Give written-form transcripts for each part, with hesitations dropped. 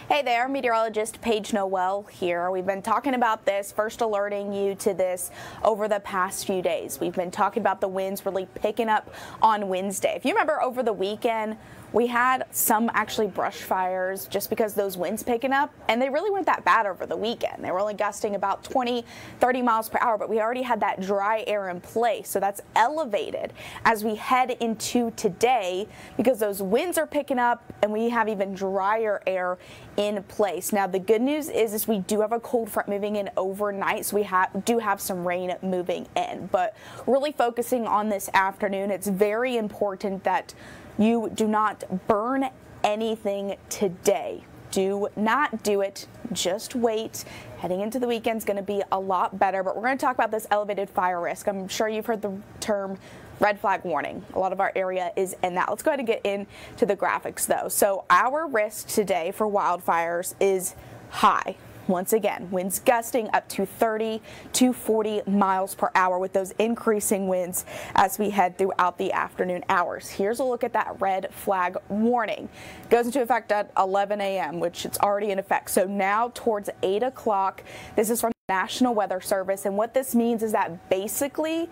Hey there, Meteorologist Paige Noel here. We've been talking about this, first alerting you to this over the past few days. We've been talking about the winds really picking up on Wednesday. If you remember over the weekend, we had some actually brush fires just because those winds picking up, and they really weren't that bad over the weekend. They were only gusting about 20-30 miles per hour, but we already had that dry air in place, so that's elevated as we head into today because those winds are picking up and we have even drier air in place. Now the good news is we do have a cold front moving in overnight, so we do have some rain moving in, but really focusing on this afternoon, it's very important that you do not burn anything today. Do not do it. Just wait. Heading into the weekend is going to be a lot better, but we're going to talk about this elevated fire risk. I'm sure you've heard the term red flag warning. A lot of our area is in that. Let's go ahead and get into the graphics though. So our risk today for wildfires is high. Once again, winds gusting up to 30 to 40 miles per hour with those increasing winds as we head throughout the afternoon hours. Here's a look at that red flag warning. It goes into effect at 11 a.m., which it's already in effect. So now towards 8 o'clock, this is from the National Weather Service. And what this means is that basically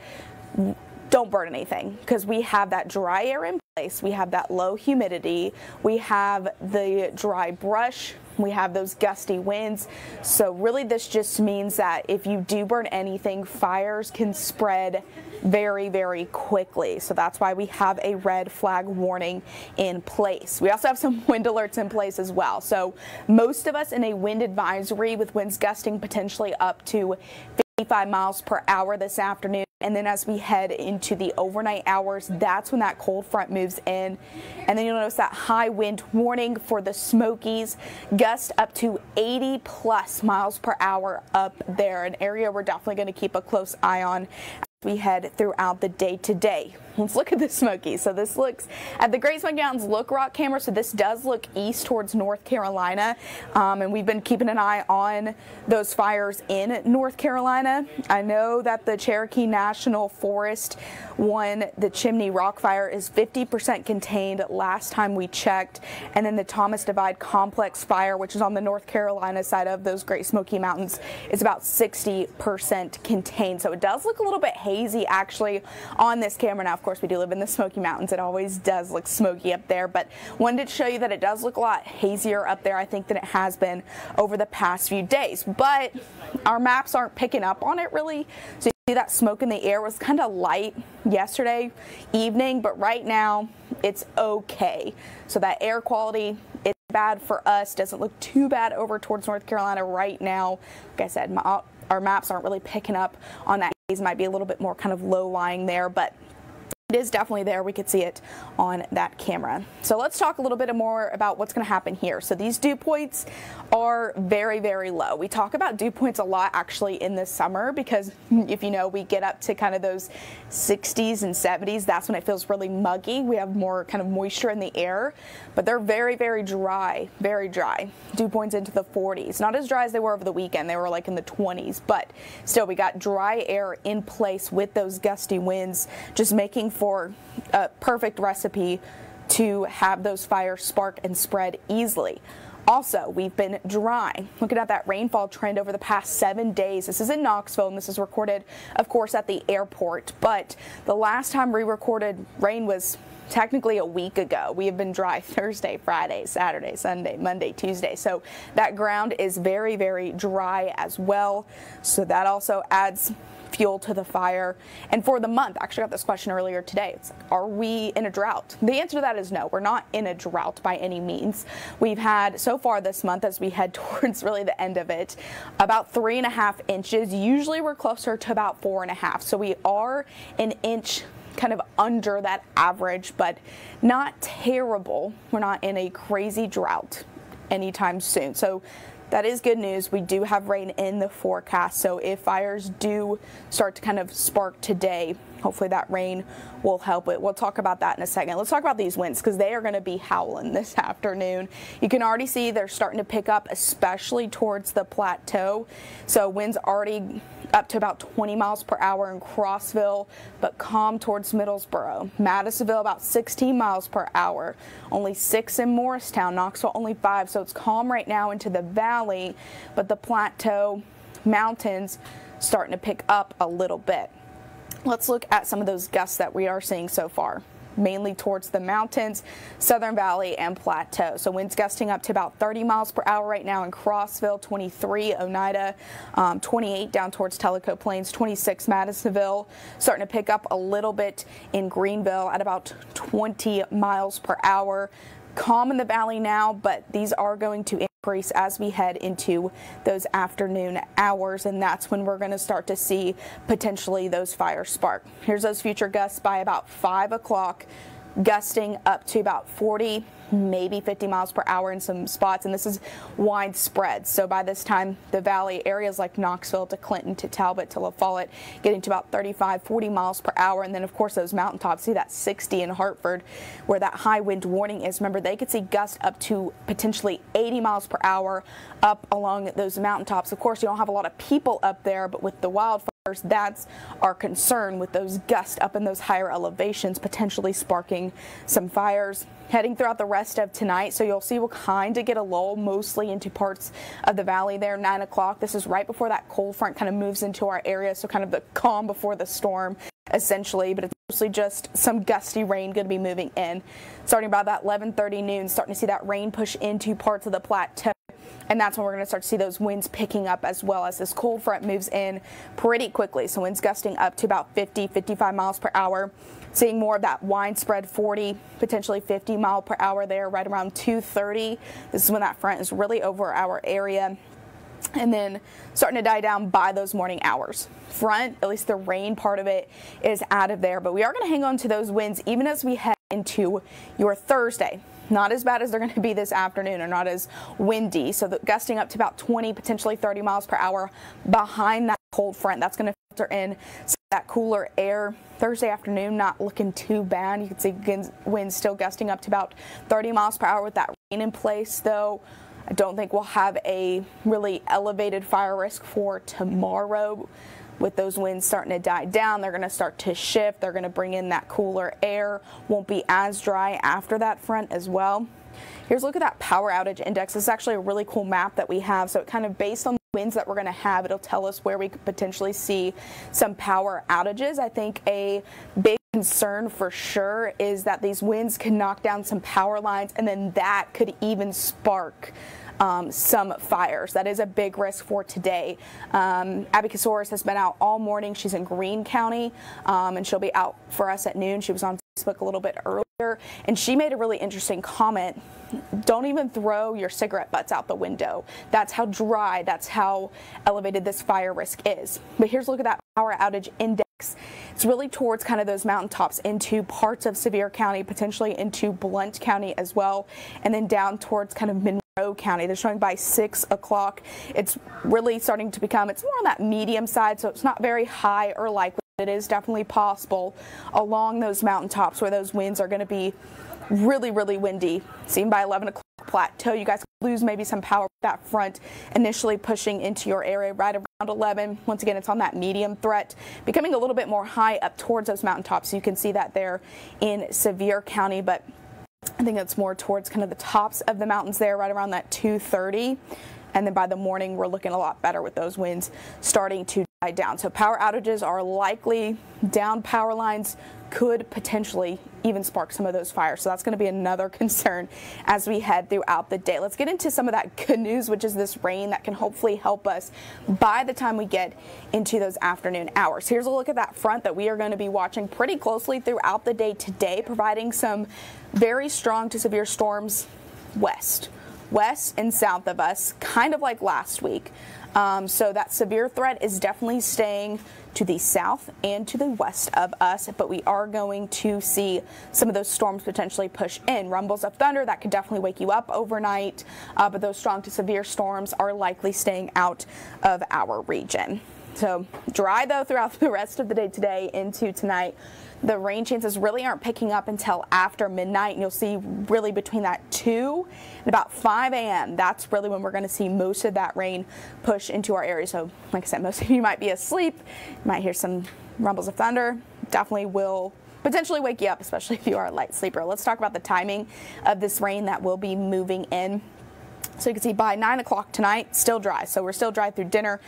don't burn anything because we have that dry air in place. We have that low humidity. We have the dry brush. We have those gusty winds. So really this just means that if you do burn anything, fires can spread very, very quickly. So that's why we have a red flag warning in place. We also have some wind alerts in place as well. So most of us in a wind advisory with winds gusting potentially up to 55 miles per hour this afternoon. And then as we head into the overnight hours, that's when that cold front moves in. And then you'll notice that high wind warning for the Smokies, gust up to 80 plus miles per hour up there, an area we're definitely going to keep a close eye on as we head throughout the day today. Let's look at the Smokies. So this looks at the Great Smoky Mountains Look Rock camera. So this does look east towards North Carolina. And we've been keeping an eye on those fires in North Carolina. I know that the Cherokee National Forest one, the Chimney Rock fire is 50% contained last time we checked. And then the Thomas Divide Complex fire, which is on the North Carolina side of those Great Smoky Mountains, is about 60% contained. So it does look a little bit hazy actually on this camera. Now, of course, we do live in the Smoky Mountains. It always does look smoky up there, but wanted to show you that it does look a lot hazier up there, I think, than it has been over the past few days. But our maps aren't picking up on it really. So you see that smoke in the air was kind of light yesterday evening, but right now it's okay. So that air quality is bad for us. Doesn't look too bad over towards North Carolina right now. Like I said, our maps aren't really picking up on that haze. Might be a little bit more kind of low lying there, but it is definitely there. We could see it on that camera. So let's talk a little bit more about what's going to happen here. So these dew points are very, very low. We talk about dew points a lot actually in the summer because if you know, we get up to kind of those 60s and 70s. That's when it feels really muggy. We have more kind of moisture in the air, but they're very, very dry, very dry. Dew points into the 40s. Not as dry as they were over the weekend. They were like in the 20s, but still we got dry air in place with those gusty winds, just making for a perfect recipe to have those fires spark and spread easily. Also, we've been dry. Looking at that rainfall trend over the past 7 days. This is in Knoxville, and this is recorded, of course, at the airport. But the last time we recorded rain was technically a week ago. We have been dry Thursday, Friday, Saturday, Sunday, Monday, Tuesday. So that ground is very, very dry as well. So that also adds fuel to the fire. And for the month, I actually got this question earlier today. It's like, are we in a drought? The answer to that is no. We're not in a drought by any means. We've had so far this month, as we head towards really the end of it, about 3.5 inches. Usually we're closer to about 4.5. So we are an inch kind of under that average, but not terrible. We're not in a crazy drought anytime soon. So that is good news. We do have rain in the forecast, so if fires do start to kind of spark today, Hopefully that rain will help it. We'll talk about that in a second. Let's talk about these winds because they are going to be howling this afternoon. You can already see they're starting to pick up, especially towards the plateau. So winds already up to about 20 miles per hour in Crossville, but calm towards Middlesboro. Madisonville about 16 miles per hour, only 6 in Morristown. Knoxville only 5, so it's calm right now into the valley, but the plateau mountains starting to pick up a little bit. Let's look at some of those gusts that we are seeing so far. Mainly towards the mountains, Southern Valley, and Plateau. So winds gusting up to about 30 miles per hour right now in Crossville, 23 Oneida, 28 down towards Tellico Plains, 26 Madisonville, starting to pick up a little bit in Greenville at about 20 miles per hour. Calm in the valley now, but these are going to increase as we head into those afternoon hours, and that's when we're going to start to see potentially those fires spark. Here's those future gusts by about 5 o'clock, gusting up to about 40, maybe 50 miles per hour in some spots, and this is widespread. So by this time, the valley areas like Knoxville to Clinton to Talbot to La Follette getting to about 35, 40 miles per hour. And then, of course, those mountaintops, see that 60 in Hartford where that high wind warning is. Remember, they could see gusts up to potentially 80 miles per hour up along those mountaintops. Of course, you don't have a lot of people up there, but with the wildfires, that's our concern with those gusts up in those higher elevations, potentially sparking some fires. Heading throughout the rest of tonight, so you'll see we'll kind of get a lull mostly into parts of the valley there. 9 o'clock, this is right before that cold front kind of moves into our area, so kind of the calm before the storm essentially, but it's mostly just some gusty rain going to be moving in. Starting about that 11:30 noon, starting to see that rain push into parts of the plateau. And that's when we're going to start to see those winds picking up as well as this cold front moves in pretty quickly. So winds gusting up to about 50, 55 miles per hour. Seeing more of that widespread 40, potentially 50 mile per hour there right around 2:30. This is when that front is really over our area. And then starting to die down by those morning hours. Front, at least the rain part of it, is out of there. But we are going to hang on to those winds even as we head into your Thursday. Not as bad as they're going to be this afternoon, or not as windy. So the gusting up to about 20, potentially 30 miles per hour behind that cold front. That's going to filter in that cooler air. Thursday afternoon, not looking too bad. You can see winds still gusting up to about 30 miles per hour with that rain in place, though. I don't think we'll have a really elevated fire risk for tomorrow. With those winds starting to die down, they're going to start to shift. They're going to bring in that cooler air. Won't be as dry after that front as well. Here's a look at that power outage index. This is actually a really cool map that we have. So it kind of based on the winds that we're going to have, it'll tell us where we could potentially see some power outages. I think a big concern for sure is that these winds can knock down some power lines, and then that could even spark some fires. That is a big risk for today. Abby Kasoris has been out all morning. She's in Greene County, and she'll be out for us at noon. She was on Facebook a little bit earlier, and she made a really interesting comment. Don't even throw your cigarette butts out the window. That's how dry, that's how elevated this fire risk is. But here's a look at that power outage index. It's really towards kind of those mountaintops into parts of Sevier County, potentially into Blount County as well, and then down towards kind of Monroe County. They're showing by 6 o'clock. It's really starting to become, it's more on that medium side, so it's not very high or likely. It is definitely possible along those mountaintops where those winds are going to be really, really windy. Seen by 11 o'clock plateau, you guys could lose maybe some power with that front initially pushing into your area right around 11. Once again, it's on that medium threat, becoming a little bit more high up towards those mountaintops. You can see that there in Sevier County, but I think it's more towards kind of the tops of the mountains there, right around that 2:30. And then by the morning, we're looking a lot better with those winds starting to die down. So power outages are likely. Down power lines could potentially even spark some of those fires. So that's going to be another concern as we head throughout the day. Let's get into some of that good news, which is this rain that can hopefully help us by the time we get into those afternoon hours. Here's a look at that front that we are going to be watching pretty closely throughout the day today, providing some very strong to severe storms west and south of us, kind of like last week. So that severe threat is definitely staying to the south and to the west of us, but we are going to see some of those storms potentially push in. Rumbles of thunder, that could definitely wake you up overnight, but those strong to severe storms are likely staying out of our region. So dry though throughout the rest of the day today into tonight. The rain chances really aren't picking up until after midnight, and you'll see really between that 2 and about 5 a.m. That's really when we're going to see most of that rain push into our area. So like I said, most of you might be asleep, you might hear some rumbles of thunder. Definitely will potentially wake you up, especially if you are a light sleeper. Let's talk about the timing of this rain that will be moving in. So you can see by 9 o'clock tonight, still dry. So we're still dry through dinner.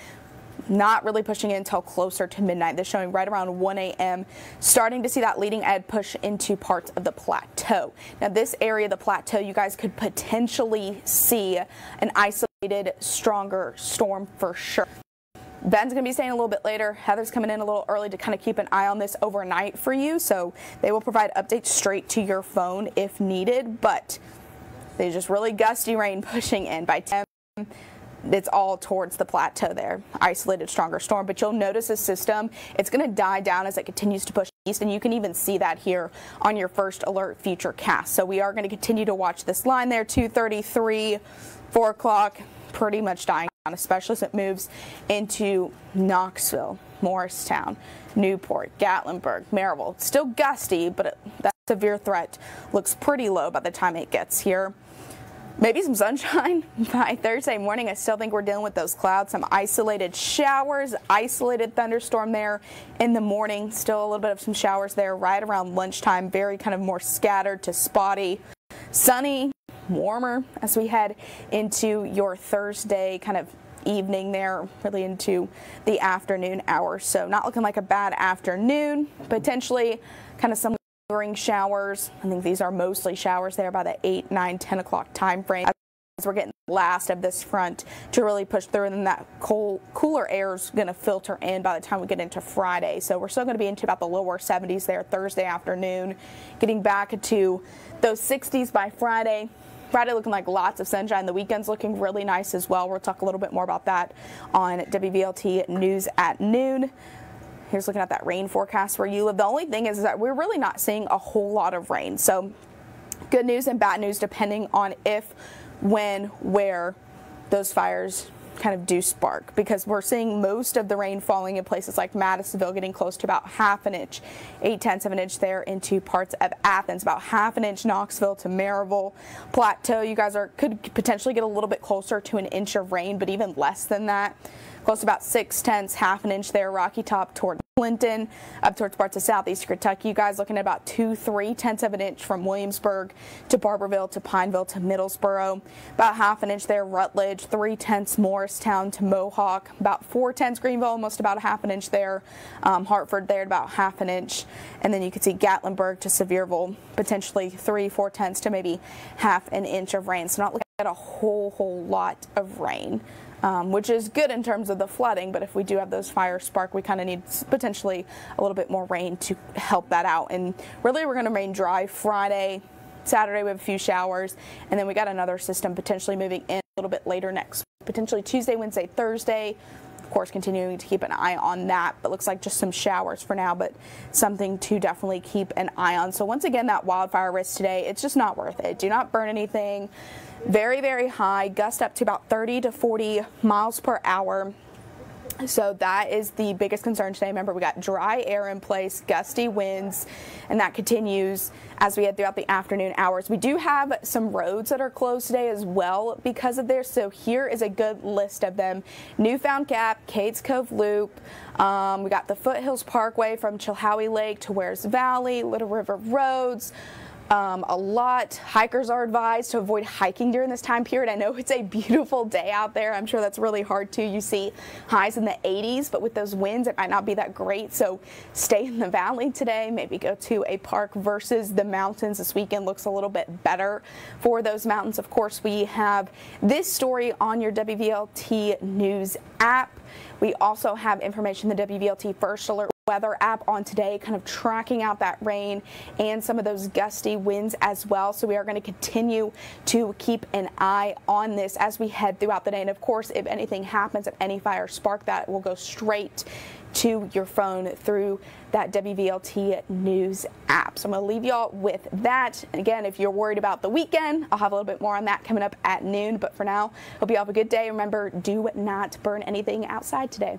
Not really pushing in until closer to midnight. They're showing right around 1 a.m. starting to see that leading edge push into parts of the plateau. Now this area, the plateau, you guys could potentially see an isolated, stronger storm for sure. Ben's going to be staying a little bit later. Heather's coming in a little early to kind of keep an eye on this overnight for you. So they will provide updates straight to your phone if needed. But there's just really gusty rain pushing in by 10. It's all towards the plateau there. Isolated, stronger storm. But you'll notice the system, it's going to die down as it continues to push east. And you can even see that here on your first alert future cast. So we are going to continue to watch this line there, 2:33, 4 o'clock, pretty much dying down, especially as it moves into Knoxville, Morristown, Newport, Gatlinburg, Maryville. It's still gusty, but that severe threat looks pretty low by the time it gets here. Maybe some sunshine by Thursday morning. I still think we're dealing with those clouds, some isolated showers, isolated thunderstorm there in the morning. Still a little bit of some showers there right around lunchtime. Very kind of more scattered to spotty. Sunny, warmer as we head into your Thursday kind of evening there, really into the afternoon hours. So not looking like a bad afternoon. Potentially kind of some showers. I think these are mostly showers there by the 8, 9, 10 o'clock time frame. As we're getting the last of this front to really push through, and then that cooler air is going to filter in by the time we get into Friday. So we're still going to be into about the lower 70s there Thursday afternoon, getting back to those 60s by Friday. Friday looking like lots of sunshine. The weekend's looking really nice as well. We'll talk a little bit more about that on WVLT News at noon. Here's looking at that rain forecast where you live. The only thing is that we're really not seeing a whole lot of rain. So good news and bad news depending on if, when, where those fires kind of do spark, because we're seeing most of the rain falling in places like Madisonville, getting close to about half an inch, 0.8 of an inch there into parts of Athens, about half an inch Knoxville to Maryville. Plateau, you guys could potentially get a little bit closer to an inch of rain, but even less than that. Close to about 0.6, half an inch there. Rocky Top toward Clinton, up towards parts of southeast Kentucky. You guys looking at about 2-3 of an inch from Williamsburg to Barberville to Pineville to Middlesboro. About half an inch there. Rutledge, 0.3 Morristown to Mohawk. About 0.4 Greenville, almost about a half an inch there. Hartford there at about half an inch. And then you can see Gatlinburg to Sevierville, potentially 3-4 to maybe half an inch of rain. So not looking at a whole lot of rain. Which is good in terms of the flooding, but if we do have those fires spark, we kind of need potentially a little bit more rain to help that out. And really we're going to remain dry Friday, Saturday we have a few showers, and then we got another system potentially moving in a little bit later next week, potentially Tuesday, Wednesday, Thursday. Of course, continuing to keep an eye on that, but looks like just some showers for now, but something to definitely keep an eye on. So once again, that wildfire risk today, it's just not worth it. Do not burn anything. Very, very high, gust up to about 30 to 40 miles per hour. So that is the biggest concern today. Remember, we got dry air in place, gusty winds, and that continues as we head throughout the afternoon hours. We do have some roads that are closed today as well because of this. So here is a good list of them. Newfound Gap, Cades Cove Loop. We got the Foothills Parkway from Chilhowie Lake to Wares Valley, Little River Roads. A lot. Hikers are advised to avoid hiking during this time period. I know it's a beautiful day out there. I'm sure that's really hard too. You see highs in the 80s, but with those winds, it might not be that great. So stay in the valley today. Maybe go to a park versus the mountains. This weekend looks a little bit better for those mountains. Of course, we have this story on your WVLT News app. We also have information in the WVLT First Alert weather app on today, kind of tracking out that rain and some of those gusty winds as well. So we are going to continue to keep an eye on this as we head throughout the day. And of course, if anything happens, if any fire spark, that will go straight to your phone through that WVLT News app. So I'm going to leave y'all with that. And again, if you're worried about the weekend, I'll have a little bit more on that coming up at noon. But for now, hope you have a good day. Remember, do not burn anything outside today.